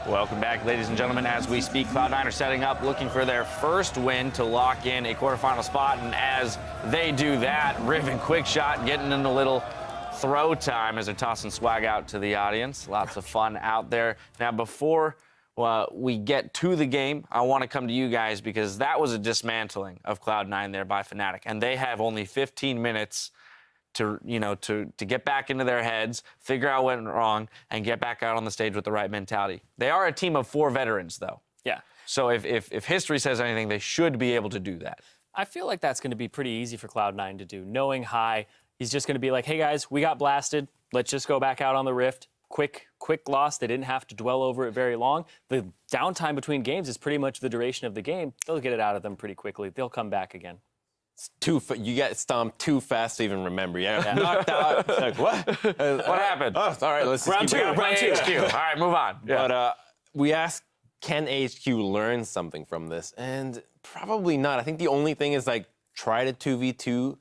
Welcome back, ladies and gentlemen. As we speak, Cloud9 are setting up, looking for their first win to lock in a quarterfinal spot. And as they do that, Riven quick shot getting in a little throw time as they're tossing swag out to the audience. Lots of fun out there. Now, before we get to the game, I want to come to you guys because that was a dismantling of Cloud9 there by Fnatic. And they have only 15 minutes to get back into their heads, figure out what went wrong, and get back out on the stage with the right mentality. They are a team of 4 veterans, though. Yeah. So if history says anything, they should be able to do that. I feel like that's going to be pretty easy for Cloud9 to do. Knowing High, he's just going to be like, hey, guys, we got blasted. Let's just go back out on the Rift. Quick loss. They didn't have to dwell over it very long. The downtime between games is pretty much the duration of the game. They'll get it out of them pretty quickly. They'll come back again. You get stomped too fast to even remember. Yeah. Knocked out. Like, what? What happened? Oh, all right, let's round just two. keep Round AHQ. All right, move on. Yeah. But we asked, can AHQ learn something from this? And probably not. I think the only thing is like try to 2v2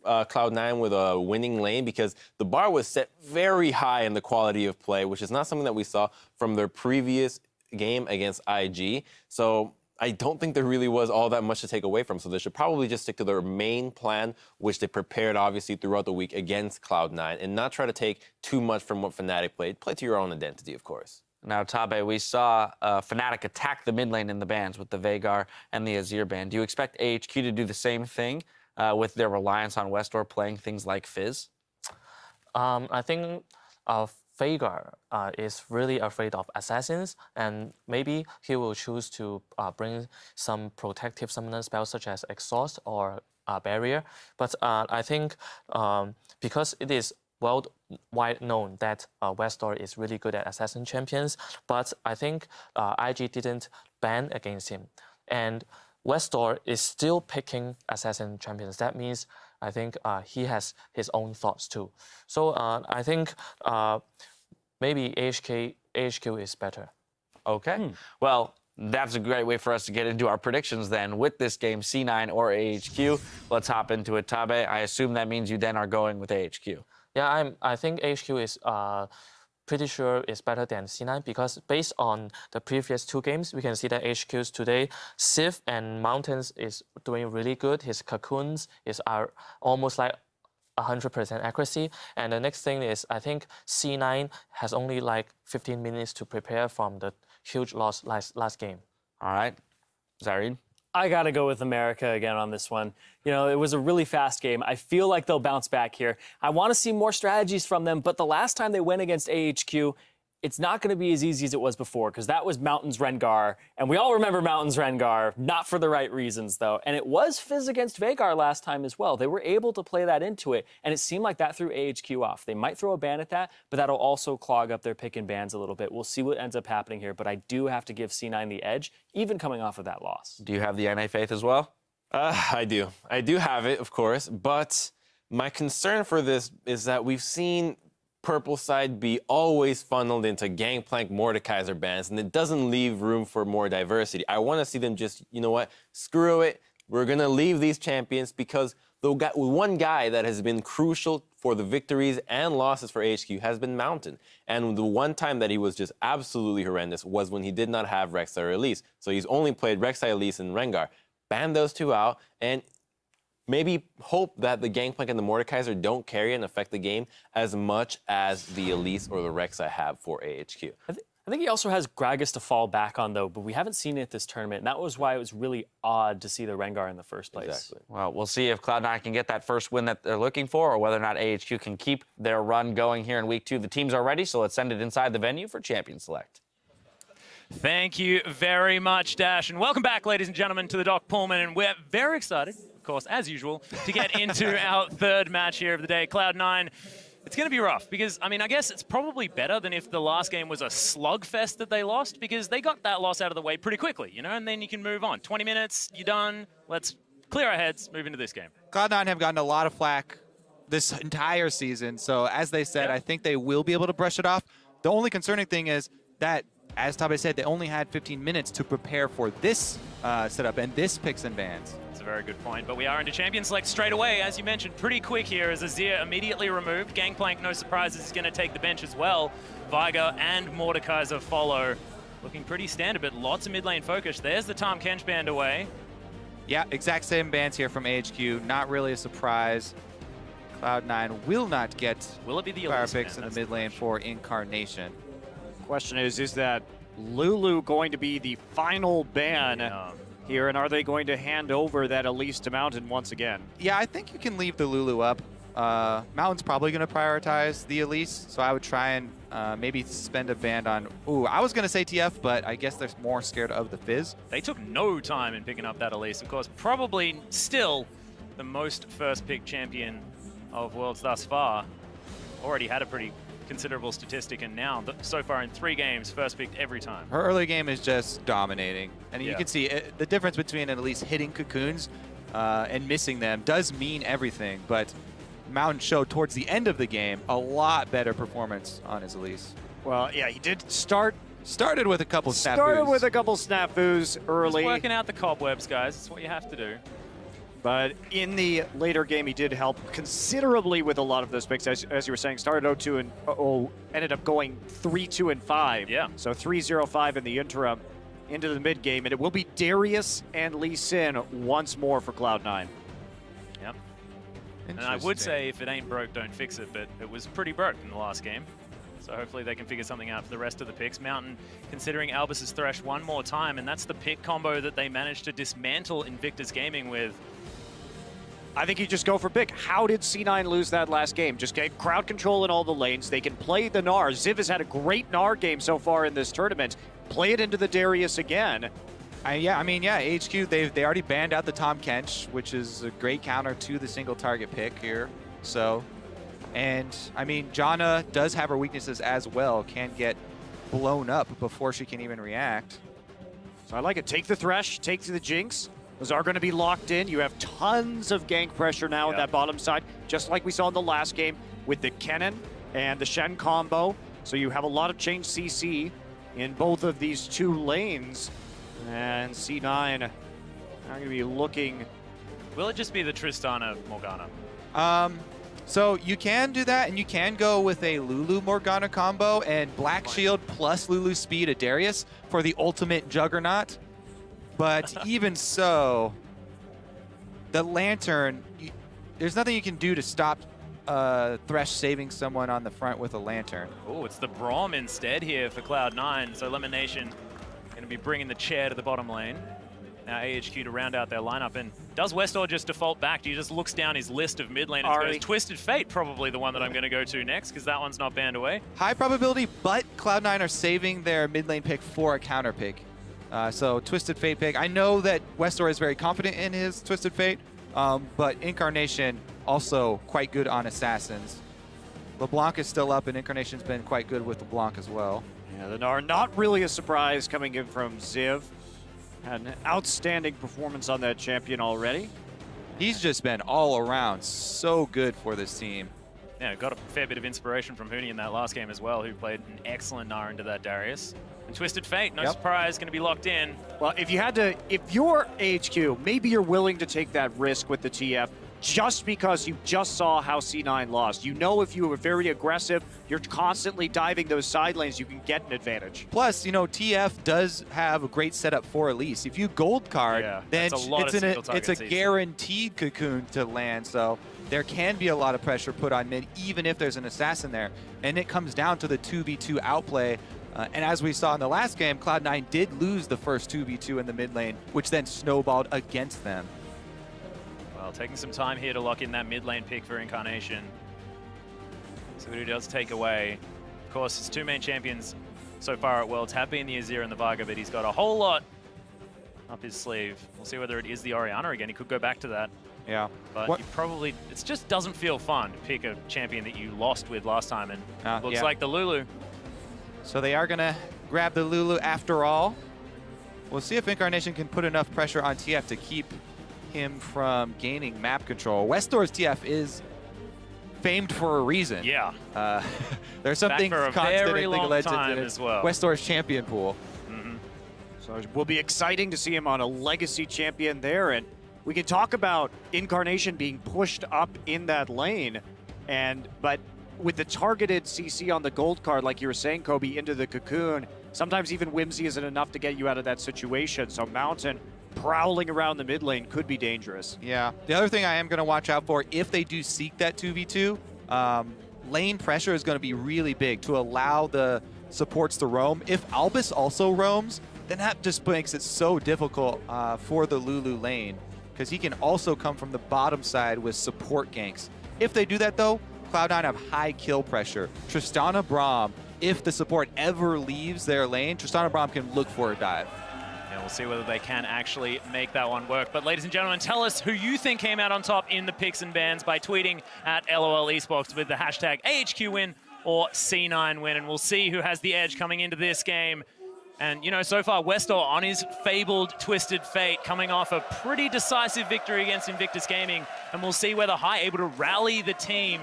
Cloud9 with a winning lane, because the bar was set very high in the quality of play, which is not something that we saw from their previous game against IG. So I don't think there really was all that much to take away from. So they should probably just stick to their main plan, which they prepared obviously throughout the week against Cloud9, and not try to take too much from what Fnatic played. Play to your own identity, of course. Now, Tabe, we saw Fnatic attack the mid lane in the bans with the Veigar and the Azir ban. Do you expect AHQ to do the same thing with their reliance on Westor playing things like Fizz? I think Veigar is really afraid of assassins, and maybe he will choose to bring some protective summoner spells such as Exhaust or Barrier. But I think because it is worldwide known that Westor is really good at assassin champions, but I think IG didn't ban against him. And Westor is still picking assassin champions. That means I think he has his own thoughts too. So I think maybe AHQ is better. Okay. Well, that's a great way for us to get into our predictions then with this game, C9 or AHQ. Let's hop into it. Tabe, I assume that means you then are going with AHQ. Yeah, I think AHQ is pretty sure it's better than C9, because based on the previous 2 games, we can see that AHQ's today, Sif and Mountains is doing really good. His cocoons are almost like 100% accuracy. And the next thing is, I think C9 has only like 15 minutes to prepare from the huge loss last game. All right. Zarid? I got to go with America again on this one. You know, it was a really fast game. I feel like they'll bounce back here. I want to see more strategies from them, but the last time they went against AHQ, it's not going to be as easy as it was before, because that was Mountains Rengar, and we all remember Mountains Rengar, not for the right reasons, though. And it was Fizz against Veigar last time as well. They were able to play that into it, and it seemed like that threw AHQ off. They might throw a ban at that, but that'll also clog up their pick and bans a little bit. We'll see what ends up happening here, but I do have to give C9 the edge, even coming off of that loss. Do you have the NA faith as well? I do. I do have it, of course, but my concern for this is that we've seen Purple side be always funneled into Gangplank Mordekaiser bans, and it doesn't leave room for more diversity. I want to see them just, you know what, screw it. We're going to leave these champions, because the one guy that has been crucial for the victories and losses for AHQ has been Mountain. And the one time that he was just absolutely horrendous was when he did not have Rek'Sai or Elise. So he's only played Rek'Sai, Elise, and Rengar. Ban those 2 out, and maybe hope that the Gangplank and the Mordekaiser don't carry and affect the game as much as the Elise or the Rek'Sai have for AHQ. I think he also has Gragas to fall back on, though, but we haven't seen it at this tournament, and that was why it was really odd to see the Rengar in the first place. Exactly. Well, we'll see if Cloud9 can get that first win that they're looking for, or whether or not AHQ can keep their run going here in week 2. The teams are ready, so let's send it inside the venue for Champion Select. Thank you very much, Dash, and welcome back, ladies and gentlemen, to the Doc Pullman, and we're very excited, of course, as usual, to get into our 3rd match here of the day. Cloud9, it's going to be rough, because, I mean, I guess it's probably better than if the last game was a slugfest that they lost, because they got that loss out of the way pretty quickly, you know, and then you can move on. 20 minutes, you're done, let's clear our heads, move into this game. Cloud9 have gotten a lot of flack this entire season, so as they said, I think they will be able to brush it off. The only concerning thing is that, as Tabe said, they only had 15 minutes to prepare for this setup and this picks and bans. That's a very good point, but we are into Champion Select straight away, as you mentioned, pretty quick here as Azir immediately removed. Gangplank, no surprises, is going to take the bench as well. Veigar and Mordekaiser follow. looking pretty standard, but lots of mid lane focus. There's the Tom Kench band away. Yeah, exact same bans here from AHQ. Not really a surprise. Cloud9 will not get Will it be the fire Elise picks ban? in the That's mid lane for Incarnation. Question is that Lulu going to be the final ban Yeah. here, and are they going to hand over that Elise to Mountain once again? Yeah, I think you can leave the Lulu up. Mountain's probably going to prioritize the Elise, so I would try and maybe spend a ban on... Ooh, I was going to say TF, but I guess they're more scared of the Fizz. They took no time in picking up that Elise. Of course, probably still the most first pick champion of Worlds thus far. Already had a pretty considerable statistic, and now, so far in 3 games, first picked every time. Her early game is just dominating. And you Yeah. can see the difference between an Elise hitting cocoons and missing them does mean everything, but Mountain showed towards the end of the game a lot better performance on his Elise. Well, yeah, he did Started with a couple snafus. started with a couple snafus Just early, working out the cobwebs, guys. That's what you have to do. but in the later game, he did help considerably with a lot of those picks. As you were saying, started 0-2 and ended up going 3-2 and 5. Yeah. So 3-0-5 in the interim into the mid game, and it will be Darius and Lee Sin once more for Cloud9. Yep. And I would say if it ain't broke, don't fix it, but it was pretty broke in the last game. So hopefully they can figure something out for the rest of the picks. Mountain considering Albus's Thresh one more time, and that's the pick combo that they managed to dismantle Invictus Gaming with. I think you just go for pick. How did C9 lose that last game? Just get crowd control in all the lanes. They can play the Gnar. Ziv has had a great Gnar game so far in this tournament. Play it into the Darius again. Yeah, AHQ, they already banned out the Tom Kench, which is a great counter to the single target pick here. So, and I mean, Janna does have her weaknesses as well, can get blown up before she can even react. So I like it. Take the Thresh, take the Jinx. Those are going to be locked in. You have tons of gank pressure now on that bottom side, just like we saw in the last game with the Kennen and the Shen combo. So you have a lot of change CC in both of these 2 lanes. And C9 are going to be looking... Will it just be the Tristana Morgana? So you can do that, and you can go with a Lulu Morgana combo and Black Shield plus Lulu Speed at Darius for the ultimate Juggernaut. But even so, the Lantern, there's nothing you can do to stop Thresh saving someone on the front with a Lantern. Oh, it's the Braum instead here for Cloud9. So Elimination going to be bringing the chair to the bottom lane. Now AHQ to round out their lineup. And does Westor just default back? He just looks down his list of mid laners. Goes Twisted Fate, probably the one that I'm going to go to next, because that one's not banned away. High probability, but Cloud9 are saving their mid lane pick for a counter pick. So Twisted Fate pick. I know that Westor is very confident in his Twisted Fate, but Incarnation also quite good on Assassins. LeBlanc is still up, and Incarnation's been quite good with LeBlanc as well. Yeah, the Gnar, not really a surprise coming in from Ziv. Had an outstanding performance on that champion already. He's just been all around so good for this team. Yeah, got a fair bit of inspiration from Huni in that last game as well, who played an excellent Gnar into that Darius. And Twisted Fate, no surprise, going to be locked in. Well, if you're AHQ, maybe you're willing to take that risk with the TF just because you just saw how C9 lost. You know if you were very aggressive, you're constantly diving those side lanes, you can get an advantage. Plus, TF does have a great setup for Elise. If you gold card, then it's a guaranteed cocoon to land. So there can be a lot of pressure put on mid, even if there's an assassin there. And it comes down to the 2v2 outplay. And as we saw in the last game, Cloud9 did lose the first 2v2 in the mid lane, which then snowballed against them. Well, taking some time here to lock in that mid lane pick for Incarnation. So what he does take away. Of course, his 2 main champions so far at Worlds have been the Azir and the Varga, but he's got a whole lot up his sleeve. We'll see whether it is the Orianna again. He could go back to that. Yeah. But it just doesn't feel fun to pick a champion that you lost with last time, and looks like the Lulu. So they are going to grab the Lulu after all. We'll see if Incarnation can put enough pressure on TF to keep him from gaining map control. Westor's TF is famed for a reason. Yeah. There's some things constant in League of Legends in Westor's champion pool. So it will be exciting to see him on a legacy champion there. And we can talk about Incarnation being pushed up in that lane. But with the targeted CC on the gold card, like you were saying, Kobe, into the cocoon, sometimes even Whimsy isn't enough to get you out of that situation. So Mountain prowling around the mid lane could be dangerous. Yeah. The other thing I am going to watch out for, if they do seek that 2v2, lane pressure is going to be really big to allow the supports to roam. If Albus also roams, then that just makes it so difficult for the Lulu lane, because he can also come from the bottom side with support ganks. If they do that, though, Cloud9 have high kill pressure. Tristana Braum, if the support ever leaves their lane, Tristana Braum can look for a dive. Yeah, we'll see whether they can actually make that one work. But ladies and gentlemen, tell us who you think came out on top in the picks and bans by tweeting at LOL Esports with the hashtag AHQ win or C9 win. And we'll see who has the edge coming into this game. And, you know, so far, Westor on his fabled Twisted Fate, coming off a pretty decisive victory against Invictus Gaming. And we'll see whether High able to rally the team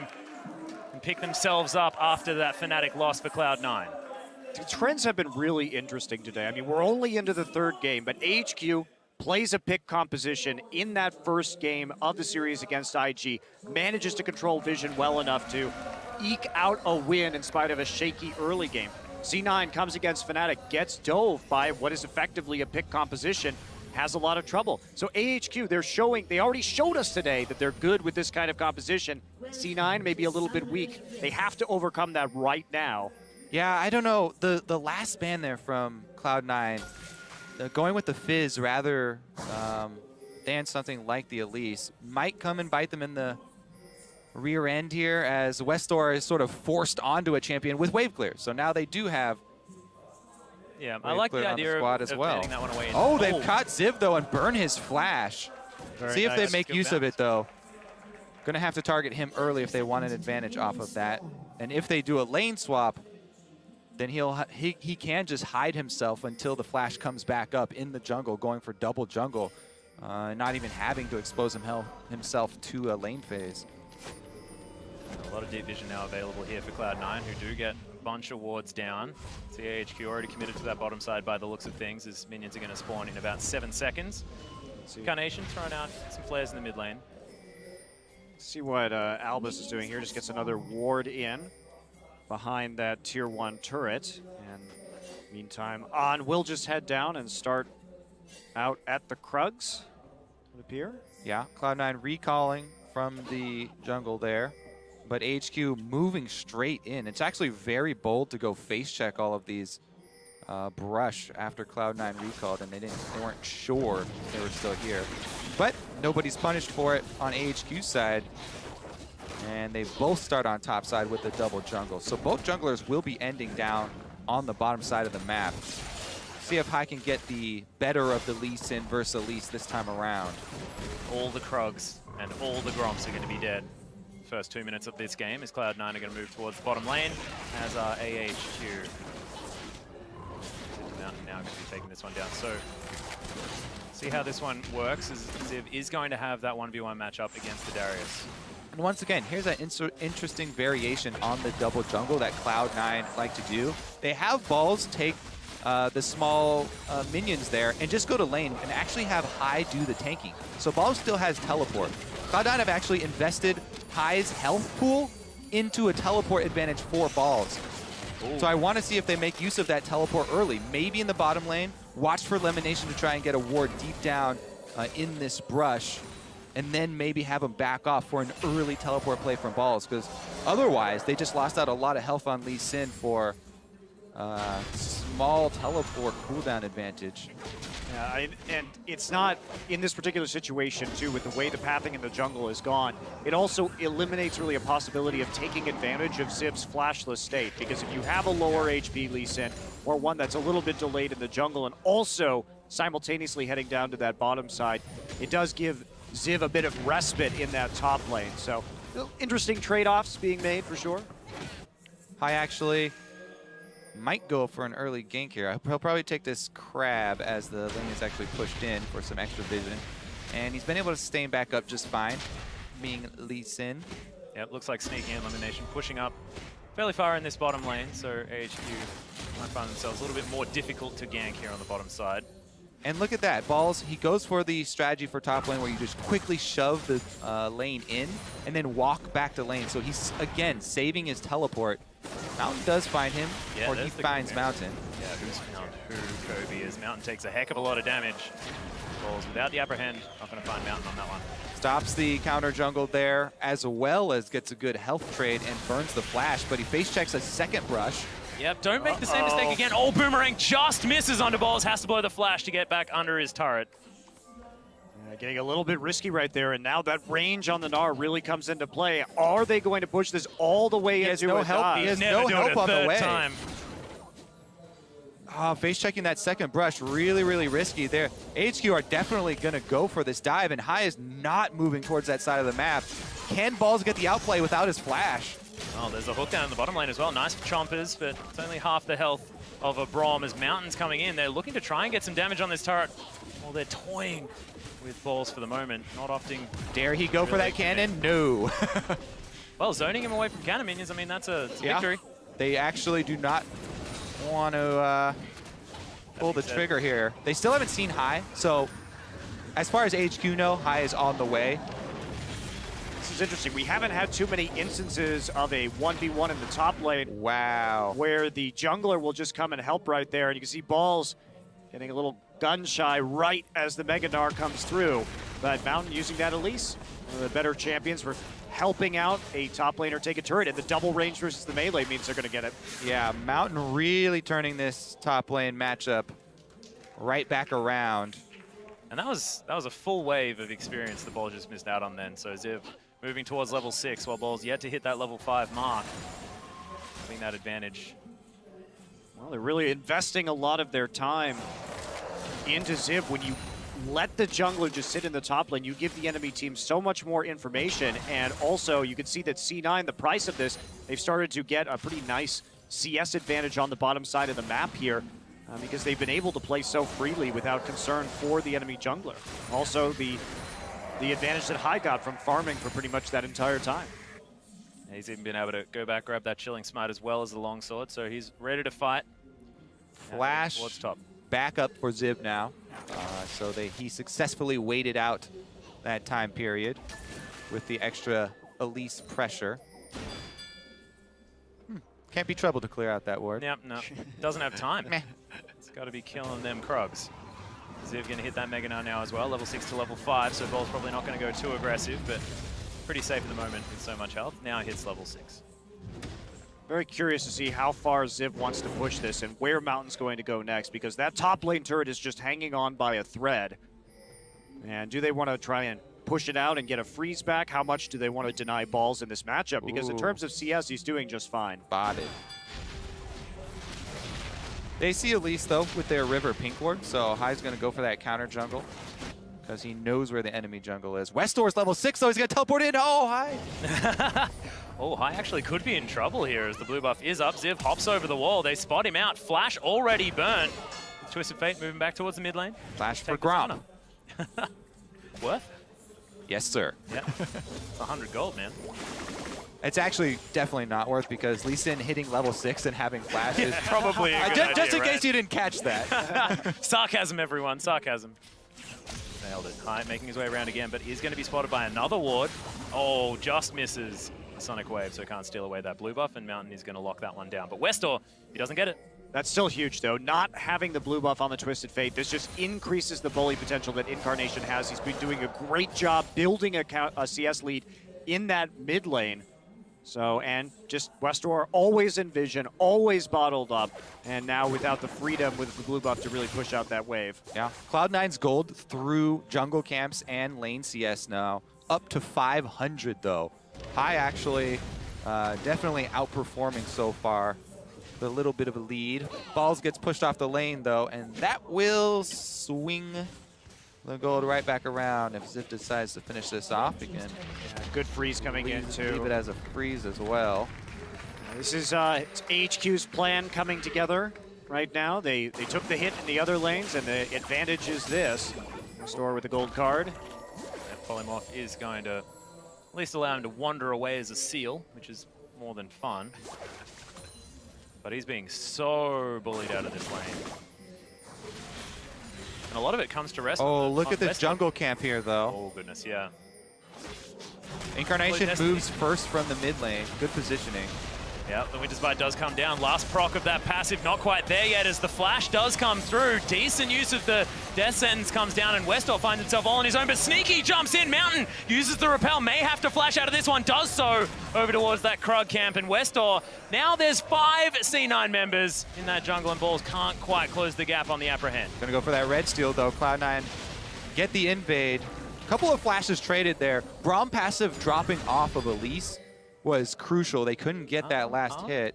and pick themselves up after that Fnatic loss for Cloud9. The trends have been really interesting today. I mean, we're only into the third game, but AHQ plays a pick composition in that first game of the series against IG, manages to control Vision well enough to eke out a win in spite of a shaky early game. C9 comes against Fnatic, gets dove by what is effectively a pick composition, has a lot of trouble. So AHQ, they already showed us today that they're good with this kind of composition. C9 may be a little bit weak. They have to overcome that right now. Yeah, I don't know. The last ban there from Cloud9, going with the Fizz rather than something like the Elise, might come and bite them in the rear end here, as Westor is sort of forced onto a champion with wave clear. So now they do have Yeah, I like the idea of banning that one away. Oh, they've caught Ziv, though, and burn his flash. See if they make use of it, though. Going to have to target him early if they want an advantage off of that. And if they do a lane swap, then he can just hide himself until the flash comes back up in the jungle, going for double jungle, not even having to expose himself to a lane phase. A lot of deep vision now available here for Cloud9, who do get a bunch of wards down. CAHQ already committed to that bottom side by the looks of things, as minions are going to spawn in about 7 seconds. Carnation throwing out some flares in the mid lane. See what Albus is doing here, just gets another ward in behind that tier 1 turret. And meantime, On will just head down and start out at the Krugs, it would appear. Yeah, Cloud9 recalling from the jungle there, but AHQ moving straight in. It's actually very bold to go face check all of these brush after Cloud9 recalled, and they weren't sure they were still here. But nobody's punished for it on AHQ's side. And they both start on top side with the double jungle. So both junglers will be ending down on the bottom side of the map. See if High can get the better of the Lee Sin versus Elise this time around. All the Krugs and all the Gromps are going to be dead. First 2 minutes of this game as Cloud9 are going to move towards the bottom lane, as are AHQ. Mountain now going to be taking this one down. So see how this one works, as Ziv is going to have that 1v1 matchup against the Darius. And once again, here's an interesting variation on the double jungle that Cloud9 like to do. They have balls take the small minions there and just go to lane and actually have High do the tanking. So Ball still has teleport. Cloud9 have actually invested High's health pool into a teleport advantage for Balls. Ooh. So I want to see if they make use of that teleport early, maybe in the bottom lane, watch for elimination to try and get a ward deep down in this brush, and then maybe have them back off for an early teleport play from Balls, because otherwise they just lost out a lot of health on Lee Sin for small teleport cooldown advantage. Yeah, and it's not, in this particular situation too, with the way the pathing in the jungle is gone, it also eliminates really a possibility of taking advantage of Ziv's flashless state, because if you have a lower HP Lee Sin, or one that's a little bit delayed in the jungle and also simultaneously heading down to that bottom side, it does give Ziv a bit of respite in that top lane. So interesting trade-offs being made for sure. High actually might go for an early gank here. He'll probably take this crab as the lane is actually pushed in for some extra vision. And he's been able to sustain back up just fine, being Lee Sin. Yeah, it looks like sneaking elimination, pushing up fairly far in this bottom lane, so AHQ might find themselves a little bit more difficult to gank here on the bottom side. And look at that. Balls, he goes for the strategy for top lane where you just quickly shove the lane in and then walk back to lane. So he's, again, saving his teleport. Mountain does find him, or he finds Mountain. Yeah, who's found who, Kobe, as Mountain takes a heck of a lot of damage. Balls without the upper hand, not going to find Mountain on that one. Stops the counter jungle there, as well as gets a good health trade and burns the flash, but he face checks a second brush. Yep, don't make the same mistake again. Oh, Boomerang just misses onto Balls, has to blow the flash to get back under his turret. Getting a little bit risky right there, and now that range on the Gnar really comes into play. Are they going to push this all the way into no a help. dive? He has Never no do it help a on the third way. time. Face checking that second brush, really, really risky there. AHQ are definitely going to go for this dive, and Hai is not moving towards that side of the map. Can Balls get the outplay without his flash? Oh, there's a hook down in the bottom lane as well. Nice for Chompers, but it's only half the health of a Braum as Mountain's coming in. They're looking to try and get some damage on this turret. Well, they're toying with Balls for the moment, not opting. Dare he go for that cannon? No. Well, zoning him away from cannon minions, I mean, that's a victory. They actually do not want to pull the trigger here. They still haven't seen Hai, so as far as AHQ know, Hai is on the way. This is interesting. We haven't had too many instances of a 1v1 in the top lane. Wow. Where the jungler will just come and help right there. And you can see Balls getting a little gun shy right as the Mega Gnar comes through. But Mountain using that Elise, one of the better champions for helping out a top laner take a turret. And the double range versus the melee means they're going to get it. Yeah, Mountain really turning this top lane matchup right back around. And that was a full wave of experience the Ball just missed out on then. So Ziv moving towards level 6 while Ball's yet to hit that level 5 mark. Having that advantage. Well, they're really investing a lot of their time into Ziv. When you let the jungler just sit in the top lane, you give the enemy team so much more information. And also, you can see that C9, the price of this, they've started to get a pretty nice CS advantage on the bottom side of the map here. Because they've been able to play so freely without concern for the enemy jungler. Also, the advantage that Hai got from farming for pretty much that entire time. Yeah, he's even been able to go back, grab that Chilling Smite as well as the longsword, so he's ready to fight. Flash Towards top. back up for Ziv now. So he successfully waited out that time period with the extra Elise pressure. Can't be trouble to clear out that ward. Yep, no, doesn't have time. It's got to be killing them Krugs. Ziv going to hit that Mega Gnar now as well, level 6 to level 5, so Ball's probably not going to go too aggressive, but pretty safe at the moment with so much health. Now hits level 6. Very curious to see how far Ziv wants to push this and where Mountain's going to go next, because that top lane turret is just hanging on by a thread. And do they want to try and push it out and get a freeze back? How much do they want to deny Balls in this matchup? Because in terms of CS, he's doing just fine. Spotted. They see Elise, though, with their River Pink ward, so Hai's going to go for that counter jungle because he knows where the enemy jungle is. Westor's level 6, so he's going to teleport in. Oh, Hai! Oh, Hai actually could be in trouble here as the blue buff is up. Ziv hops over the wall. They spot him out. Flash already burnt. Twisted Fate moving back towards the mid lane. Flash for Take this Grom. honor. Worth? Yes, sir. Yeah. It's 100 gold, man. It's actually definitely not worth because Lee Sin hitting level 6 and having flash is Probably a good just in idea, case you didn't catch that. Sarcasm, everyone. Sarcasm. Nailed it. Hai making his way around again, but he's going to be spotted by another ward. Oh, just misses Sonic Wave, so can't steal away that blue buff, and Mountain is going to lock that one down. But Westor, he doesn't get it. That's still huge, though. Not having the blue buff on the Twisted Fate, this just increases the bully potential that Incarnation has. He's been doing a great job building a CS lead in that mid lane. So, and just Westor always in vision, always bottled up, and now without the freedom with the blue buff to really push out that wave. Yeah, Cloud9's gold through jungle camps and lane CS now. Up to 500, though. Hai actually definitely outperforming so far. A little bit of a lead. Balls gets pushed off the lane, though, and that will swing the gold right back around if Ziv decides to finish this off again. Yeah, good freeze coming in, too. Leave it as a freeze as well. This is AHQ's plan coming together right now. They took the hit in the other lanes, and the advantage is this. Store with the gold card. That Polymorph is going to at least allow him to wander away as a seal, which is more than fun. But he's being so bullied out of this lane. And a lot of it comes to rest. Oh, look on at this West. jungle camp here, though. Oh, goodness, yeah. Incarnation Destiny. moves first from the mid lane. Good positioning. Yeah, the Winter's Bite does come down. Last proc of that passive, not quite there yet as the flash does come through. Decent use of the Death Sentence comes down and Westor finds himself all on his own, but Sneaky jumps in. Mountain uses the repel, may have to flash out of this one, does so over towards that Krug camp. And Westor, now there's 5 C9 members in that jungle and Balls can't quite close the gap on the apprehend. Gonna go for that red steal, though. Cloud9 get the invade. Couple of flashes traded there. Braum passive dropping off of Elise was crucial. They couldn't get that last hit.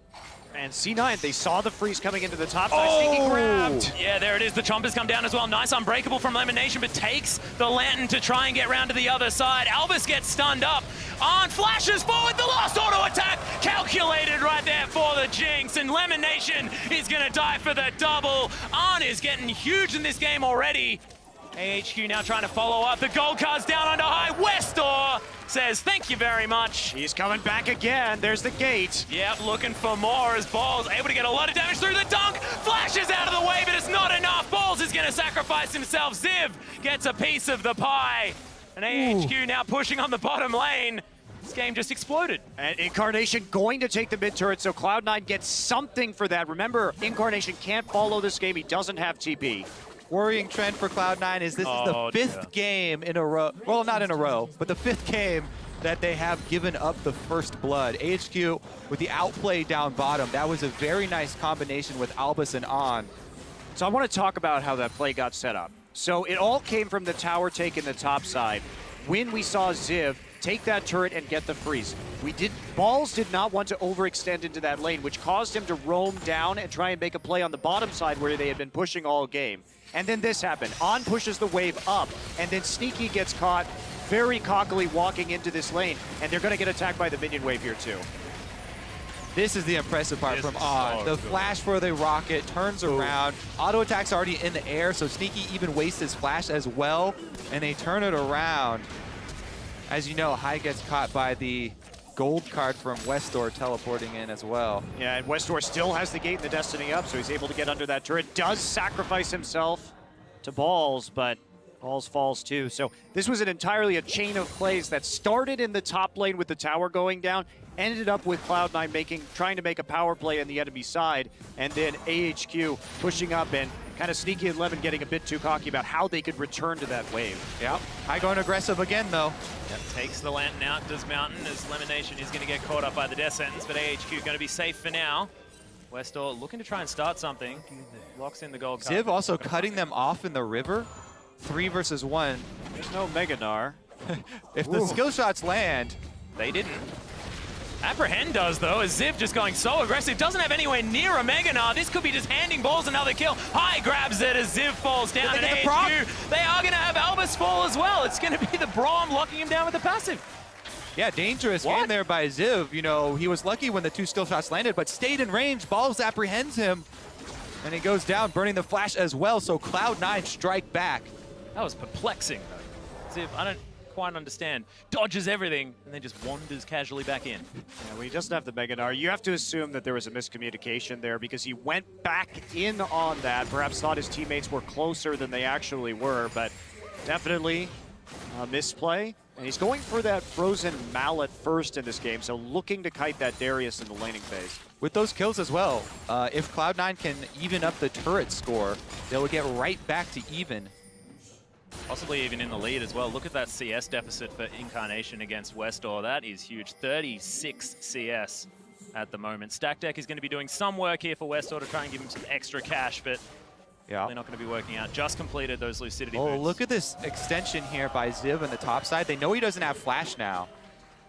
And C9, they saw the freeze coming into the top side. Sneaky grabbed. Yeah, there it is. The Chompers come down as well. Nice unbreakable from Lemonation, but takes the Lantern to try and get round to the other side. Albus gets stunned up. On flashes forward, the last auto attack calculated right there for the Jinx, and Lemonation is gonna die for the double. Arn is getting huge in this game already. AHQ now trying to follow up. The gold card's down under high. Westor says thank you very much. He's coming back again. There's the gate. Yep, looking for more as Balls able to get a lot of damage through the dunk. Flashes out of the way, but it's not enough. Balls is going to sacrifice himself. Ziv gets a piece of the pie. And AHQ now pushing on the bottom lane. This game just exploded. And Incarnation going to take the mid turret, so Cloud9 gets something for that. Remember, Incarnation can't follow this game. He doesn't have TP. Worrying trend for Cloud9 is this is the 5th game in a row. Well, not in a row, but the 5th game that they have given up the first blood. AHQ with the outplay down bottom. That was a very nice combination with Albus and On. So I want to talk about how that play got set up. So it all came from the tower take in the top side. When we saw Ziv take that turret and get the freeze. Balls did not want to overextend into that lane, which caused him to roam down and try and make a play on the bottom side where they had been pushing all game. And then this happened. On pushes the wave up, and then Sneaky gets caught very cockily walking into this lane, and they're going to get attacked by the minion wave here too. This is the impressive part from On. The flash for the rocket turns around. Auto attack's already in the air, so Sneaky even wastes his flash as well, and they turn it around. As you know, High gets caught by the gold card from Westor teleporting in as well. Yeah, and Westor still has the gate and the Destiny up, so he's able to get under that turret. Does sacrifice himself to Balls, but Balls falls too. So this was entirely a chain of plays that started in the top lane with the tower going down, ended up with Cloud9 trying to make a power play on the enemy side, and then AHQ pushing up and kind of Sneaky and Lemon getting a bit too cocky about how they could return to that wave. Yep. High going aggressive again, though. Yep, takes the Lantern out, does Mountain, as Lemonation is going to get caught up by the Death Sentence, but AHQ going to be safe for now. Westor looking to try and start something. Locks in the gold card. Ziv also cutting them off in the river. 3 versus 1. There's no Meganar. If the skill shots land, They didn't. Apprehend does, though, as Ziv just going so aggressive. Doesn't have anywhere near a Meganar. This could be just handing Balls another kill. High grabs it as Ziv falls down. Did they And get the proc? AHQ, they are going to have Albus fall as well. It's going to be the Braum locking him down with the passive. yeah, dangerous game there by Ziv. You know, he was lucky when the 2 skill shots landed, but stayed in range. Balls apprehends him, and he goes down, burning the flash as well, so Cloud9 strike back. That was perplexing, though. Ziv, I don't quite understand. Dodges everything and then just wanders casually back in. Yeah, well, he doesn't have the Meganar. You have to assume that there was a miscommunication there because he went back in on that. Perhaps thought his teammates were closer than they actually were, but definitely a misplay. And he's going for that Frozen Mallet first in this game, so looking to kite that Darius in the laning phase. With those kills as well, if Cloud9 can even up the turret score, they'll get right back to even. Possibly even in the lead as well. Look at that CS deficit for Incarnation against Westor. That is huge. 36 CS at the moment. Stack Deck is going to be doing some work here for Westor to try and give him some extra cash, but Yeah. they're not going to be working out. Just completed those Lucidity Oh, boots. look at this extension here by Ziv on the top side. They know he doesn't have flash now.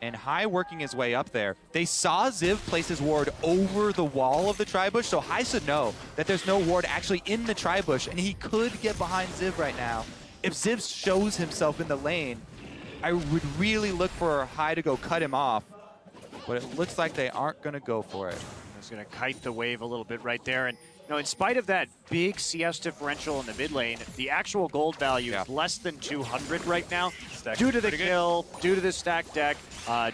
And High working his way up there. They saw Ziv place his ward over the wall of the tri-bush, so High should know that there's no ward actually in the tri-bush, and he could get behind Ziv right now. If Ziv shows himself in the lane, I would really look for High to go cut him off. But it looks like they aren't going to go for it. He's going to kite the wave a little bit right there. And you know, in spite of that big CS differential in the mid lane, the actual gold value is less than 200 right now due to the kill, due to the stack deck,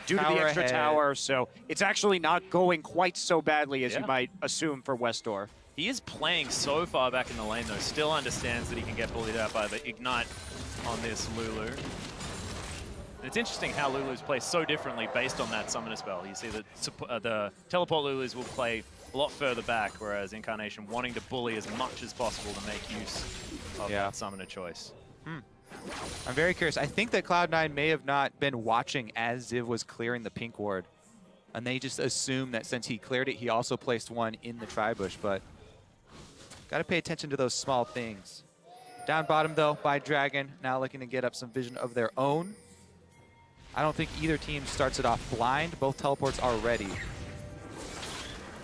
due to the extra tower. So it's actually not going quite so badly as you might assume for Westor. He is playing so far back in the lane, though. Still understands that he can get bullied out by the Ignite on this Lulu. And it's interesting how Lulus play so differently based on that Summoner spell. You see that the Teleport Lulus will play a lot further back, whereas Incarnation wanting to bully as much as possible to make use of that Summoner choice. I'm very curious. I think that Cloud9 may have not been watching as Ziv was clearing the pink ward. And they just assumed that since he cleared it, he also placed one in the tri-bush. But got to pay attention to those small things. Down bottom, though, by Dragon. Now looking to get up some vision of their own. I don't think either team starts it off blind. Both teleports are ready.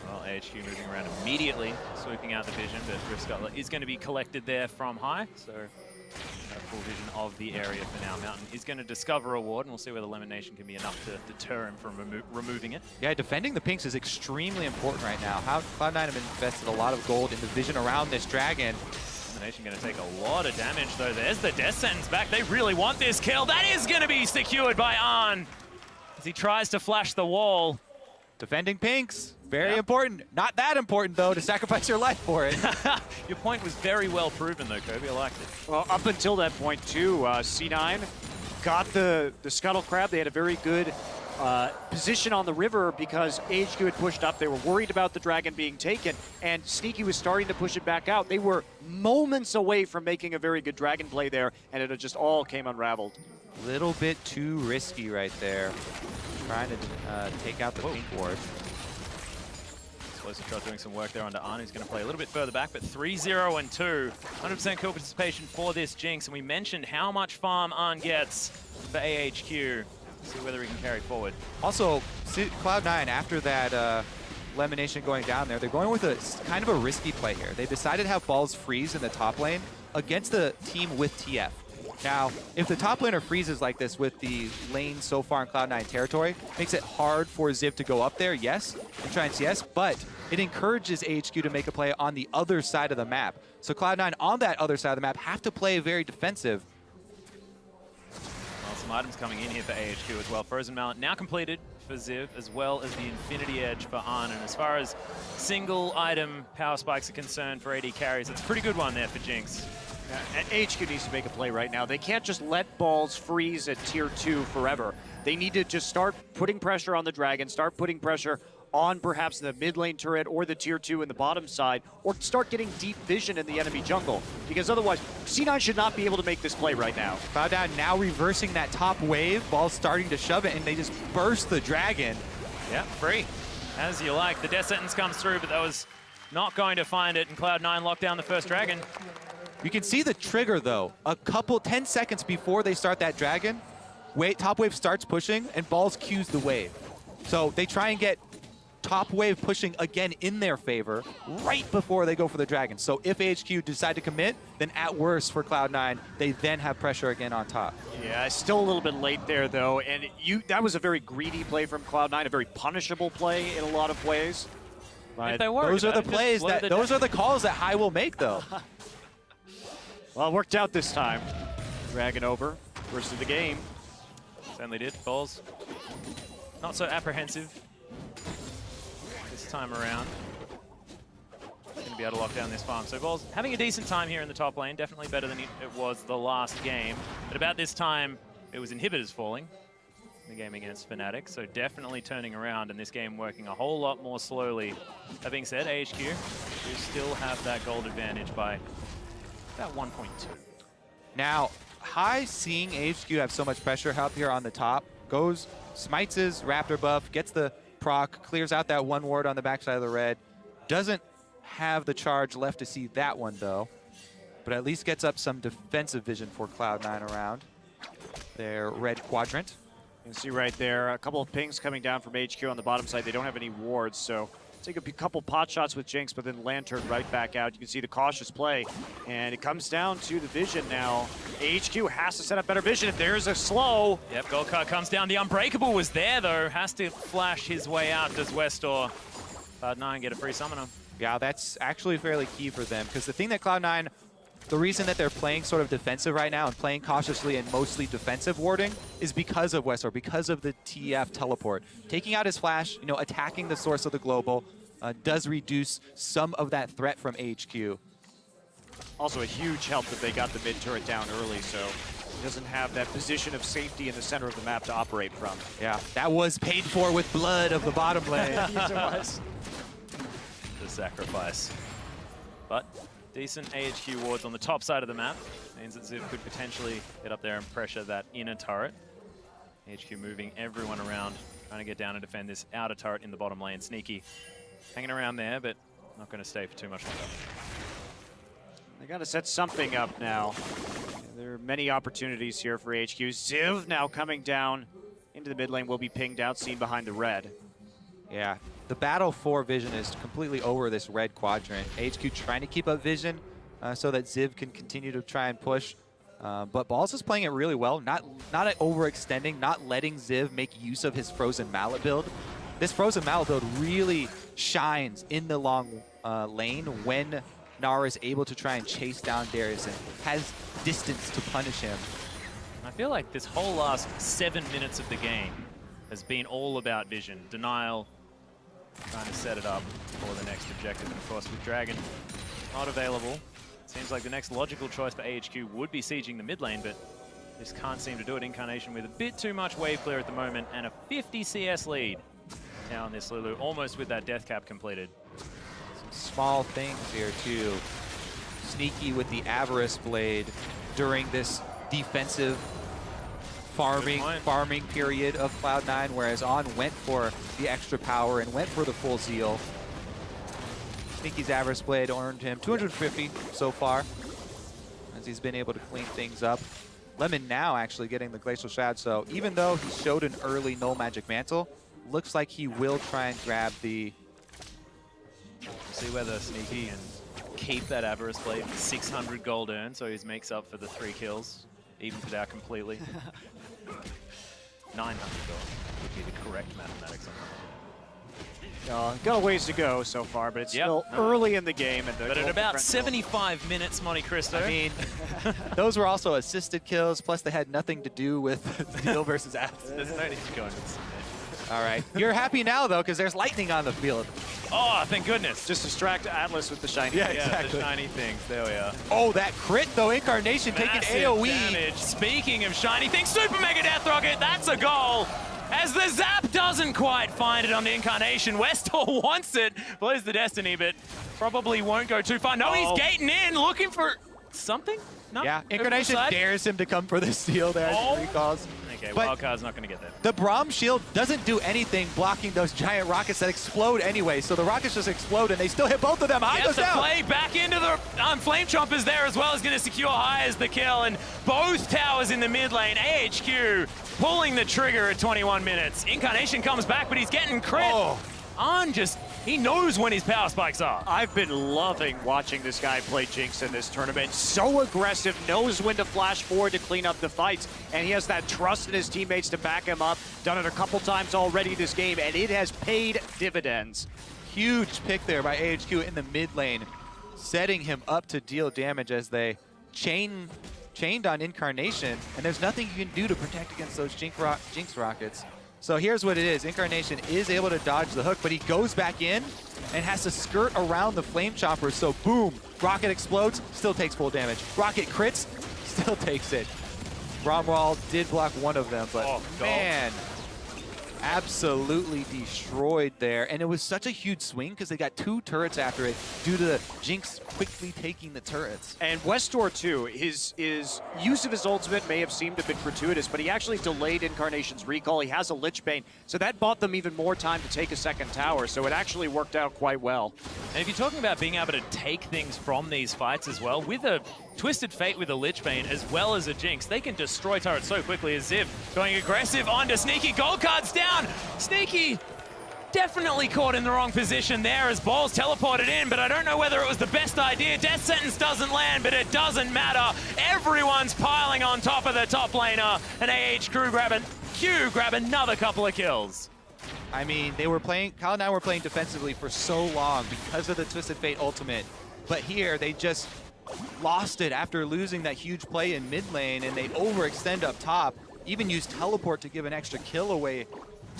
Well, AHQ moving around immediately, sweeping out the vision, but Rift Scuttler is going to be collected there from high. So full vision of the area for now. Mountain is going to discover a ward, and we'll see whether Elimination can be enough to deter him from removing it. Yeah, defending the pinks is extremely important right now. Cloud9 have invested a lot of gold in the vision around this Dragon. Elimination going to take a lot of damage, though. There's the Death Sentence back. They really want this kill. That is going to be secured by Arn as he tries to flash the wall. Defending pinks, very important. Not that important, though, to sacrifice your life for it. Your point was very well proven, though, Kobe. I liked it. Well, up until that point, too, C9 got the Scuttle Crab. They had a very good position on the river because AHQ had pushed up. They were worried about the Dragon being taken, and Sneaky was starting to push it back out. They were moments away from making a very good Dragon play there, and it just all came unraveled. Little bit too risky right there. Trying to take out the pink ward. Explosive Shot doing some work there under Arn. He's going to play a little bit further back, but 3-0 and 2. 100% kill participation for this Jinx, and we mentioned how much farm Arn gets for AHQ. See whether he can carry forward. Also, Cloud9, after that elimination going down there, they're going with a kind of a risky play here. They decided to have balls freeze in the top lane against the team with TF. Now, if the top laner freezes like this with the lane so far in Cloud9 territory, makes it hard for Ziv to go up there, yes, and try and CS, but it encourages AHQ to make a play on the other side of the map. So Cloud9 on that other side of the map have to play very defensive. Well, some items coming in here for AHQ as well. Frozen Mallet now completed for Ziv, as well as the Infinity Edge for Arn. And as far as single item power spikes are concerned for AD carries, it's a pretty good one there for Jinx. AHQ needs to make a play right now. They can't just let balls freeze at tier 2 forever. They need to just start putting pressure on the Dragon, start putting pressure on perhaps the mid lane turret or the tier 2 in the bottom side, or start getting deep vision in the enemy jungle. Because otherwise, C9 should not be able to make this play right now. Cloud9 now reversing that top wave, ball's starting to shove it, and they just burst the Dragon. Yeah, free. As you like. The Death Sentence comes through, but that was not going to find it, and Cloud9 locked down the first Dragon. You can see the trigger, though. 10 seconds before they start that Dragon, top wave starts pushing, and balls cues the wave. So they try and get top wave pushing again in their favor right before they go for the Dragon. So if AHQ decide to commit, then at worst for Cloud9, they then have pressure again on top. Yeah, still a little bit late there, though. And that was a very greedy play from Cloud9, a very punishable play in a lot of ways. If they were, those are the plays those are the calls that High will make, though. Well, it worked out this time. Dragon over, first of the game. Certainly did. Balls not so apprehensive this time around. Going to be able to lock down this farm. So Balls having a decent time here in the top lane. Definitely better than it was the last game. But about this time, it was inhibitors falling in the game against Fnatic. So definitely turning around, and this game working a whole lot more slowly. That being said, AHQ do still have that gold advantage by about 1.2. Now, High seeing AHQ have so much pressure up here on the top, goes, smites his Raptor buff, gets the proc, clears out that one ward on the backside of the red. Doesn't have the charge left to see that one, though, but at least gets up some defensive vision for Cloud9 around their red quadrant. You can see right there, a couple of pings coming down from HQ on the bottom side. They don't have any wards, so take a couple pot shots with Jinx, but then Lantern right back out. You can see the cautious play, and it comes down to the vision now. AHQ has to set up better vision if there's a slow. Yep, gold card comes down. The Unbreakable was there, though. Has to flash his way out, does Westor. Cloud9 get a free summoner. Yeah, that's actually fairly key for them, because the thing that Cloud9, the reason that they're playing sort of defensive right now and playing cautiously and mostly defensive warding is because of Westor, because of the TF teleport. Taking out his flash, attacking the source of the global, does reduce some of that threat from AHQ. Also a huge help that they got the mid turret down early, so he doesn't have that position of safety in the center of the map to operate from. Yeah, that was paid for with blood of the bottom lane. Yes, it was. The sacrifice. But decent AHQ wards on the top side of the map. Means that Ziv could potentially get up there and pressure that inner turret. AHQ moving everyone around, trying to get down and defend this outer turret in the bottom lane. Sneaky hanging around there, but not going to stay for too much longer. They got to set something up now. There are many opportunities here for AHQ. Ziv now coming down into the mid lane, will be pinged out, seen behind the red. Yeah, the battle for vision is completely over this red quadrant. AHQ trying to keep up vision so that Ziv can continue to try and push. But Balls is playing it really well, not overextending, not letting Ziv make use of his Frozen Mallet build. This Frozen Mallet build really shines in the long lane when Nara is able to try and chase down Darius and has distance to punish him. I feel like this whole last 7 minutes of the game has been all about vision. Denial, trying to set it up for the next objective. And of course, with Dragon not available, seems like the next logical choice for AHQ would be sieging the mid lane, but just can't seem to do it. Incarnation with a bit too much wave clear at the moment, and a 50 CS lead now on this Lulu, almost with that death cap completed. Some small things here too. Sneaky with the Avarice Blade during this defensive farming period of Cloud9, whereas On went for the extra power and went for the full zeal. Sneaky's Avarice Blade earned him 250 so far, as he's been able to clean things up. Lemon now actually getting the Glacial Shroud, so even though he showed an early Null Magic Mantle, looks like he will try and grab the... We'll see whether Sneaky can keep that Avarice Blade for 600 gold earned, so he makes up for the 3 kills, evens it out completely. 900 gold would be the correct mathematics on that. Got a ways to go so far, but it's still early in the game. And but at about 75 minutes, Monte Cristo. I mean, those were also assisted kills, plus they had nothing to do with Steel versus Acid. There's no need to go into this. All right. You're happy now, though, because there's lightning on the field. Oh, thank goodness. Just distract Atlas with the shiny. Yeah, exactly. The shiny things. There we are. Oh, that crit, though. Incarnation taking AoE. Damage. Speaking of shiny things, Super Mega Death Rocket, that's a goal. As the zap doesn't quite find it on the Incarnation. Westor wants it, plays the Destiny, but probably won't go too far. No, he's gating in, looking for something? No? Yeah, Incarnation dares him to come for the steal there as he recalls. Okay, But Wildcard's not going to get there. the Braum shield doesn't do anything blocking those giant rockets that explode anyway, so the rockets just explode and they still hit both of them. High goes The down. play back into the Flame Chompers there as well, is going to secure High as the kill, and both towers in the mid lane. AHQ pulling the trigger at 21 minutes. Incarnation comes back, but he's getting crit. On just, he knows when his power spikes are. I've been loving watching this guy play Jinx in this tournament. So aggressive, knows when to flash forward to clean up the fights, and he has that trust in his teammates to back him up. Done it a couple times already this game, and it has paid dividends. Huge pick there by AHQ in the mid lane, setting him up to deal damage as they chained on Incarnation, and there's nothing you can do to protect against those Jinx rockets. So here's what it is. Incarnation is able to dodge the hook, but he goes back in and has to skirt around the Flame Chopper. So boom, rocket explodes, still takes full damage. Rocket crits, still takes it. Bromwall did block one of them, but man, absolutely destroyed there. And it was such a huge swing because they got 2 turrets after it due to the Jinx quickly taking the turrets. And Westor too, his use of his ultimate may have seemed a bit gratuitous, but he actually delayed Incarnation's recall. He has a Lich Bane, so that bought them even more time to take a second tower, so it actually worked out quite well. And if you're talking about being able to take things from these fights as well, with a Twisted Fate with a Lich Bane as well as a Jinx, they can destroy turrets so quickly. As Ziv going aggressive onto Sneaky. Gold card's down. Sneaky definitely caught in the wrong position there as Balls teleported in, but I don't know whether it was the best idea. Death Sentence doesn't land, but it doesn't matter. Everyone's piling on top of the top laner, and AHQ grab another couple of kills. I mean, Cloud9 were playing defensively for so long because of the Twisted Fate ultimate, but here they just lost it after losing that huge play in mid lane, and they overextend up top, even used teleport to give an extra kill away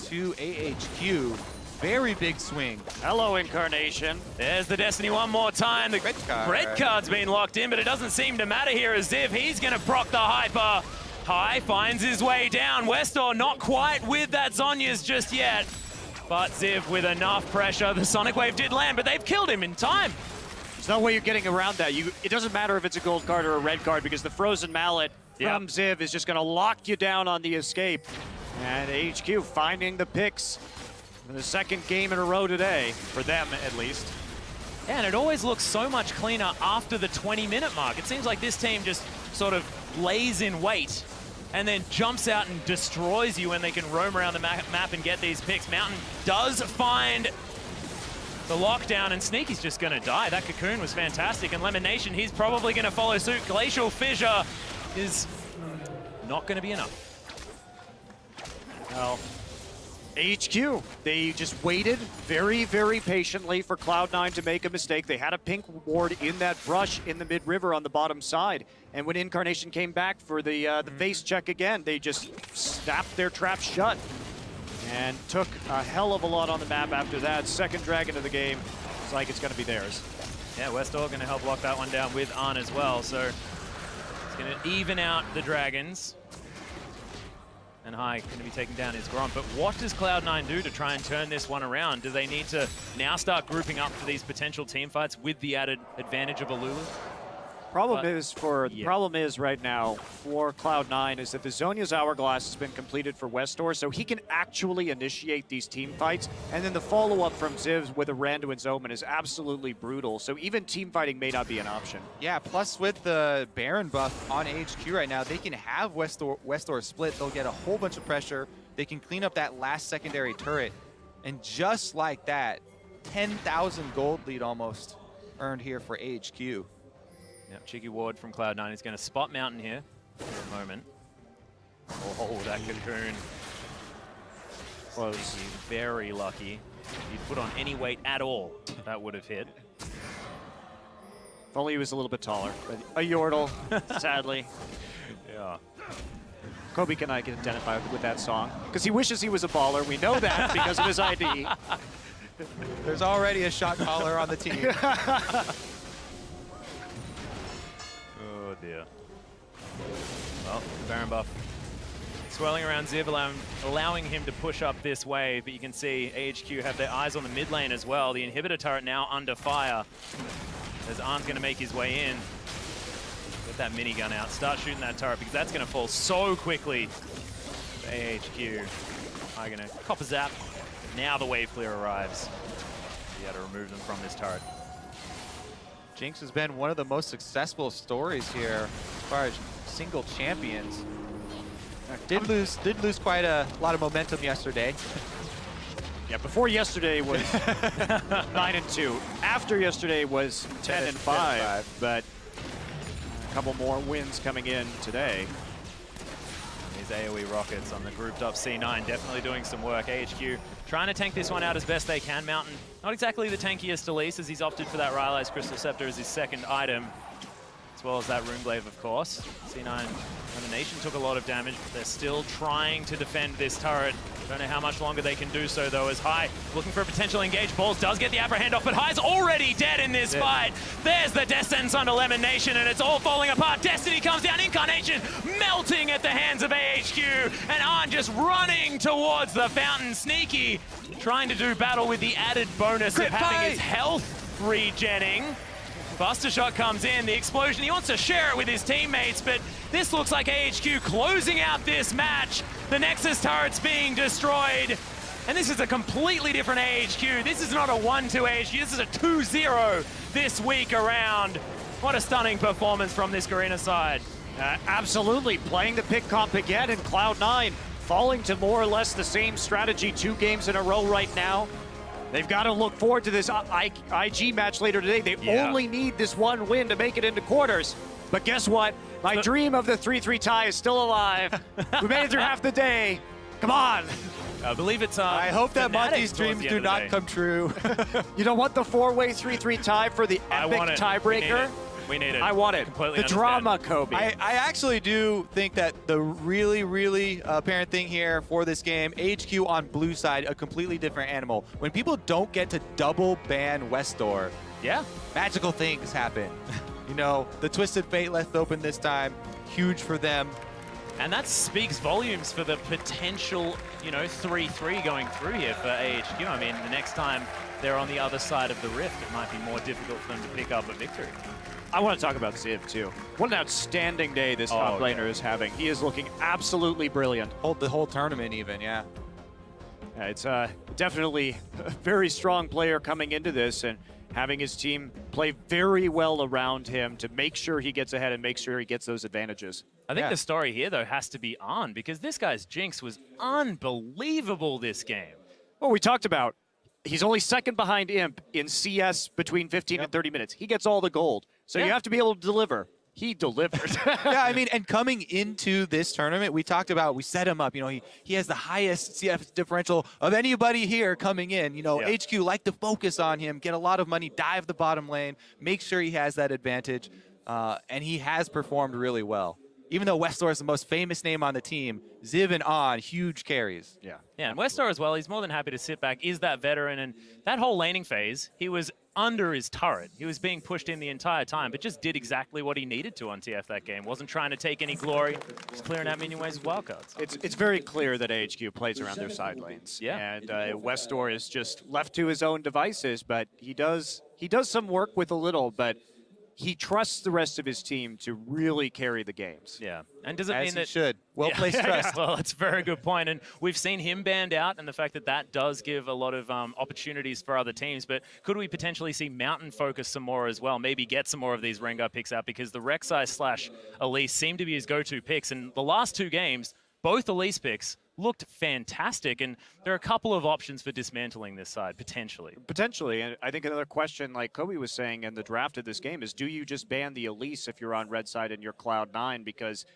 to AHQ. very big swing. Hello, Incarnation. There's the Destiny one more time. The Red card. red card's been locked in, but it doesn't seem to matter here as Ziv. He's going to proc the Hyper. High finds his way down. Westor not quite with that Zhonya's just yet. But Ziv with enough pressure. The Sonic Wave did land, but they've killed him in time. There's no way you're getting around that. It doesn't matter if it's a gold card or a red card because the Frozen Mallet from Ziv is just going to lock you down on the escape. And AHQ finding the picks for the second game in a row today, for them at least. Yeah, and it always looks so much cleaner after the 20-minute mark. It seems like this team just sort of lays in wait and then jumps out and destroys you when they can roam around the map and get these picks. Mountain does find the lockdown, and Sneaky's just going to die. That cocoon was fantastic, and Lemonation, he's probably going to follow suit. Glacial Fissure is not going to be enough. Well, AHQ, they just waited very, very patiently for Cloud9 to make a mistake. They had a pink ward in that brush in the mid-river on the bottom side. And when Incarnation came back for the face check again, they just snapped their trap shut and took a hell of a lot on the map after that. Second Dragon of the game. It's like it's going to be theirs. Yeah, Westor going to help lock that one down with Arn as well. So it's going to even out the Dragons. And High going to be taking down his Grom. But what does Cloud9 do to try and turn this one around? Do they need to now start grouping up for these potential team fights with the added advantage of a Lulu? Problem is right now for Cloud9 is that the Zhonya's Hourglass has been completed for Westor, so he can actually initiate these team fights. And then the follow-up from Zivs with a Rando and Zoman is absolutely brutal. So even team fighting may not be an option. Yeah, plus with the Baron buff on AHQ right now, they can have Westor split. They'll get a whole bunch of pressure. They can clean up that last secondary turret. And just like that, 10,000 gold lead almost earned here for AHQ. Yep, cheeky ward from Cloud9 is going to spot Mountain here for a moment. Oh, that cocoon was very lucky. If he'd put on any weight at all, that would have hit. If only he was a little bit taller. But a Yordle, sadly. Yeah. Kobe and I can identify with that song because he wishes he was a baller. We know that because of his ID. There's already a shot caller on the team. Oh dear. Well, Baron buff swirling around Ziv, allowing him to push up this way, but you can see AHQ have their eyes on the mid lane as well. The inhibitor turret now under fire as Arn's going to make his way in. Get that minigun out, start shooting that turret because that's going to fall so quickly. AHQ are going to cop a zap. Now the wave clear arrives. You got to remove them from this turret. Jinx has been one of the most successful stories here as far as single champions. Did lose quite a lot of momentum yesterday. Yeah, before yesterday was 9-2. After yesterday was 10-5. But a couple more wins coming in today. These AoE rockets on the grouped up C9 definitely doing some work. AHQ trying to tank this one out as best they can. Mountain, not exactly the tankiest Elise as he's opted for that Rylai's Crystal Scepter as his second item, as well as that Runeglaive, of course. C9 Elimination took a lot of damage, but they're still trying to defend this turret. Don't know how much longer they can do so, though, as High looking for a potential engage. Balls does get the upper hand off, but High's already dead in this fight. There's the Descent under Lemonation, and it's all falling apart. Destiny comes down, Incarnation melting at the hands of AHQ, and Arn just running towards the fountain. Sneaky trying to do battle with the added bonus of having his health regenning. Buster Shot comes in, the explosion, he wants to share it with his teammates, but this looks like AHQ closing out this match. The Nexus turret's being destroyed, and this is a completely different AHQ. This is not a 1-2 AHQ, this is a 2-0 this week around. What a stunning performance from this Garena side. Absolutely, playing the pick comp again, and Cloud9 falling to more or less the same strategy 2 games in a row right now. They've got to look forward to this IG match later today. They only need this one win to make it into quarters. But guess what? My dream of the 3-3 tie is still alive. We made it through half the day. Come on. I believe it's I hope that Monty's dreams do not come true. You don't want the 4-way 3-3 tie for the epic tiebreaker? We need it. I want it. Completely The drama, Kobe. I actually do think that the really apparent thing here for this game, AHQ on blue side, a completely different animal. When people don't get to double ban Westdoor, Yeah. magical things happen. You know, the Twisted Fate left open this time, huge for them. And that speaks volumes for the potential, 3-3 going through here for AHQ. I mean, the next time they're on the other side of the rift, it might be more difficult for them to pick up a victory. I want to talk about Ziv, too. What an outstanding day this top laner is having. He is looking absolutely brilliant. The whole tournament even, yeah. It's definitely a very strong player coming into this and having his team play very well around him to make sure he gets ahead and make sure he gets those advantages. I think the story here, though, has to be on, because this guy's Jinx was unbelievable this game. Well, we talked about he's only second behind Imp in CS between 15 and 30 minutes. He gets all the gold. So you have to be able to deliver. He delivered. Yeah, I mean, and coming into this tournament, we set him up. You know, he has the highest CF differential of anybody here coming in. You know, HQ like to focus on him, get a lot of money, dive the bottom lane, make sure he has that advantage. And he has performed really well. Even though Westdoor is the most famous name on the team, Ziv and On, huge carries. Yeah. Yeah, and Westdoor as well, he's more than happy to sit back, is that veteran, and that whole laning phase, he was under his turret. He was being pushed in the entire time, but just did exactly what he needed to on TF that game. Wasn't trying to take any glory, just clearing out minion waves with wildcards. It's very clear that AHQ plays around their side lanes. Yeah. And Westdoor is just left to his own devices, but he does some work with a little, but he trusts the rest of his team to really carry the games. Yeah. And does it As mean he that should. Well-placed trust. Well, that's a very good point. And we've seen him banned out, and the fact that that does give a lot of opportunities for other teams. But could we potentially see Mountain focus some more as well? Maybe get some more of these Rengar picks out, because the Rek'Sai / Elise seem to be his go-to picks. And the last two games, both Elise picks looked fantastic, and there are a couple of options for dismantling this side, potentially. Potentially, and I think another question, like Kobe was saying in the draft of this game, is do you just ban the Elise if you're on red side and you're Cloud9? Because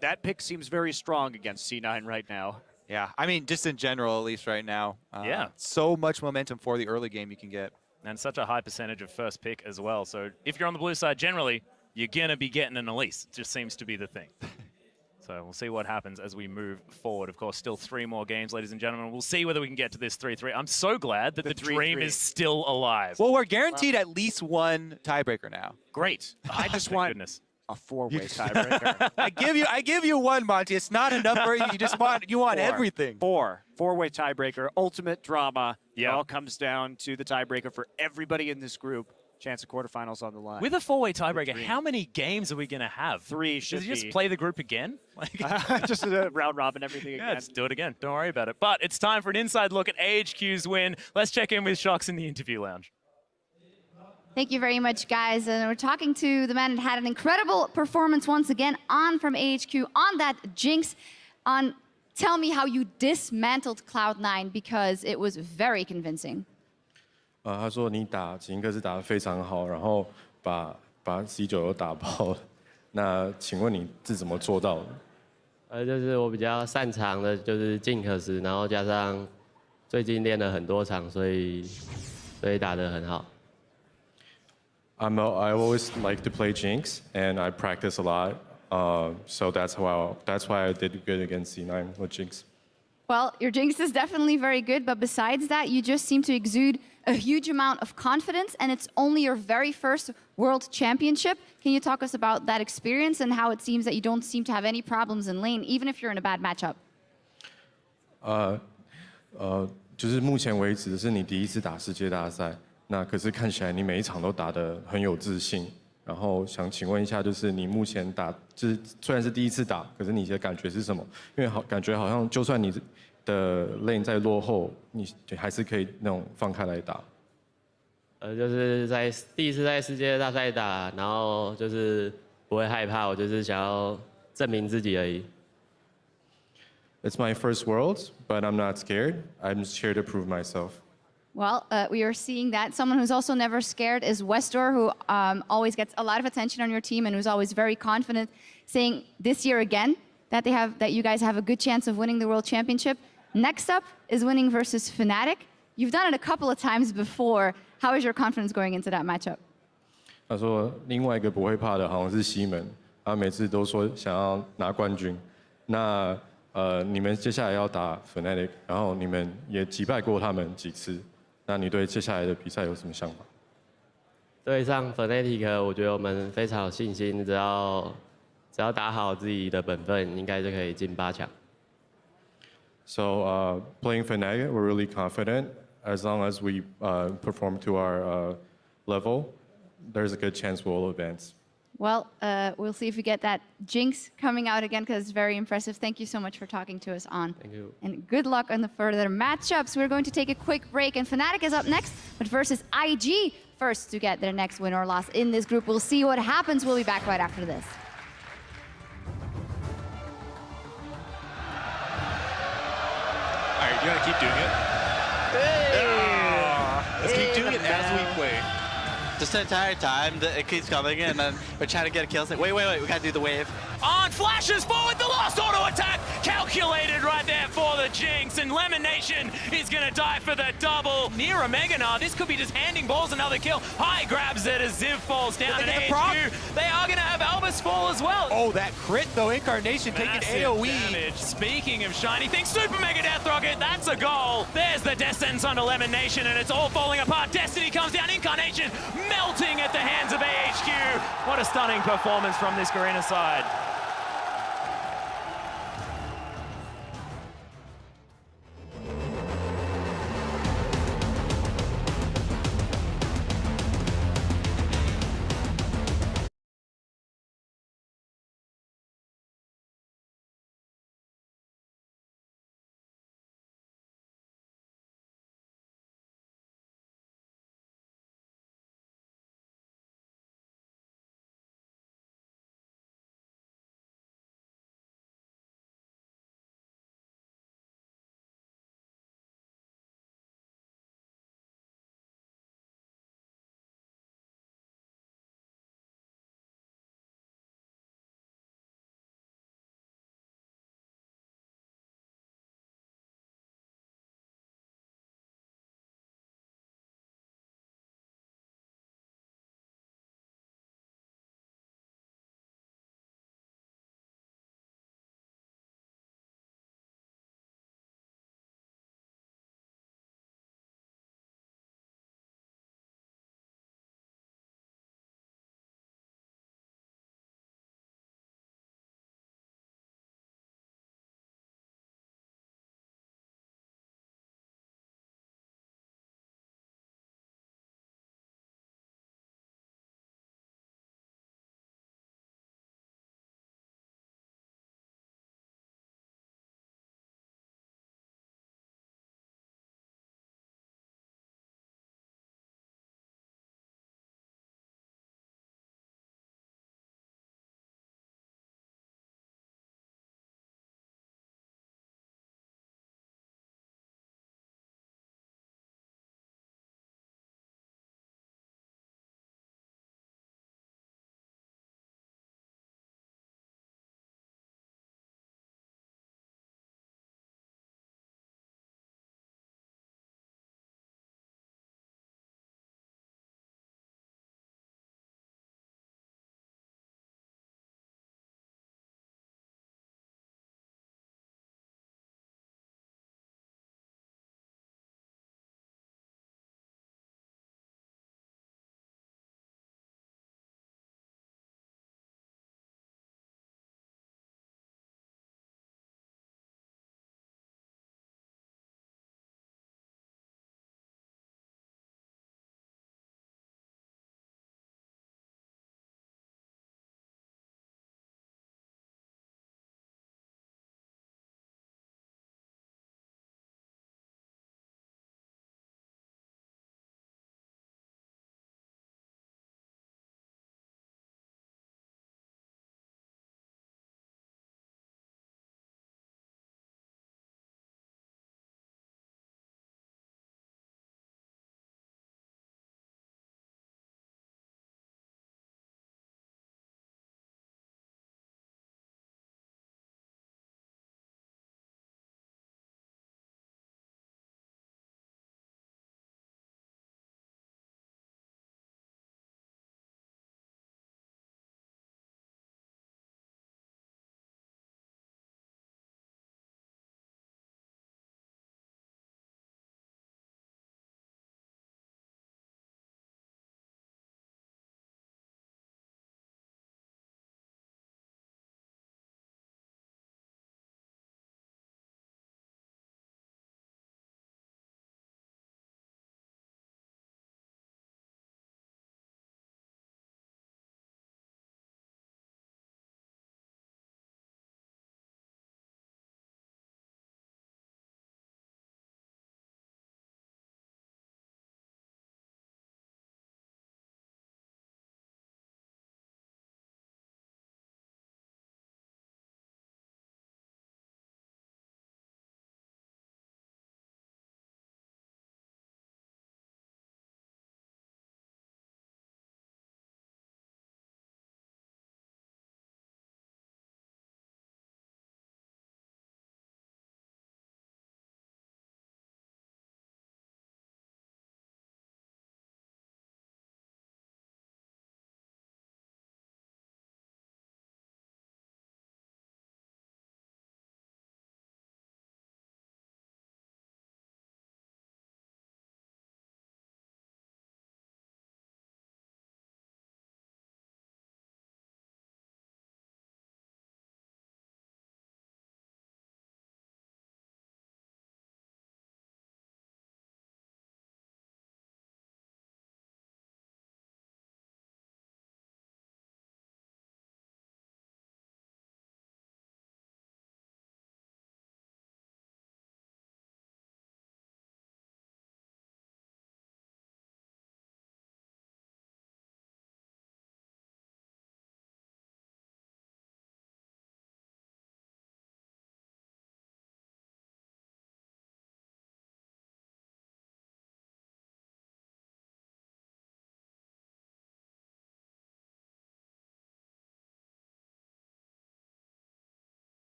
that pick seems very strong against C9 right now. Yeah, I mean, just in general, at least right now. So much momentum for the early game you can get. And such a high percentage of first pick as well. So if you're on the blue side, generally, you're going to be getting an Elise. It just seems to be the thing. So we'll see what happens as we move forward. Of course, still 3 more games, ladies and gentlemen. We'll see whether we can get to this 3-3. I'm so glad that the dream is still alive. Well, we're guaranteed at least one tiebreaker now. Great. I just want a 4-way tiebreaker. I give you one, Monty. It's not enough for you. You want everything. Four-way tiebreaker, ultimate drama. Yeah. It all comes down to the tiebreaker for everybody in this group. Chance of quarterfinals on the line. With a 4-way tiebreaker, how many games are we going to have? 3 should Does he just be. play the group again? Just a round robin, everything Yeah, again. just do it again. Don't worry about it. But it's time for an inside look at AHQ's win. Let's check in with Shox in the interview lounge. Thank you very much, guys. And we're talking to the man that had an incredible performance once again on from AHQ on that Jinx. Tell me how you dismantled Cloud9, because it was very convincing. 他说你打秦克斯打得非常好，然后把 C9都打爆了。那请问你是怎么做到的？就是我比较擅长的就是进克斯，然后加上最近练了很多场，所以打得很好。I always like to play Jinx, and I practice a lot. So that's why I did good against C9 with Jinx. Well, your Jinx is definitely very good, but besides that, you just seem to exude a huge amount of confidence, and it's only your very first World Championship. Can you talk us about that experience and how it seems that you don't seem to have any problems in lane, even if you're in a bad matchup? 就是目前为止是你第一次打世界大赛，那可是看起来你每一场都打得很有自信。然后想请问一下，就是你目前打，就是虽然是第一次打，可是你的感觉是什么？因为感觉好像就算你的 lane 在落后，你还是可以那种放开来打。就是第一次在世界大赛打，然后就是不会害怕，我就是想要证明自己而已。It's my first Worlds, but I'm not scared. I'm just here to prove myself. Well, we are seeing that. Someone who's also never scared is Westdoor, who always gets a lot of attention on your team and who's always very confident, saying this year again that you guys have a good chance of winning the World Championship. Next up is winning versus Fnatic. You've done it a couple of times before. How is your confidence going into that matchup? 他说另外一个不会怕的好像是西门，他每次都说想要拿冠军。那你们接下来要打 Fnatic， 然后你们也击败过他们几次，那你对接下来的比赛有什么想法？对上 Fnatic， 我觉得我们非常有信心，只要打好自己的本分，应该就可以进8强。So playing Fnatic, we're really confident. As long as we perform to our level, there's a good chance we'll advance. Well, we'll see if we get that Jinx coming out again because it's very impressive. Thank you so much for talking to us on. Thank you. And good luck on the further matchups. We're going to take a quick break, and Fnatic is up next, but versus IG first to get their next win or loss in this group. We'll see what happens. We'll be back right after this. All right, you gotta keep doing it. Let's keep doing it as we play. Just the entire time, it keeps coming in, and then we're trying to get a kill. It's like, wait, we gotta do the wave. On flashes forward, the last auto attack calculated right there for the Jinx, and Lemon Nation is gonna die for the double. Near Omega now, this could be just handing balls another kill. High grabs it as Ziv falls down, and AHQ, they are gonna have Elvis fall as well. Oh, that crit though, Incarnation taking Massive AoE. damage. Speaking of shiny things, Super Mega Death Rocket, that's a goal. There's the descent onto Lemon Nation, and it's all falling apart. Destiny comes down, Incarnation melting at the hands of AHQ. What a stunning performance from this Garena side.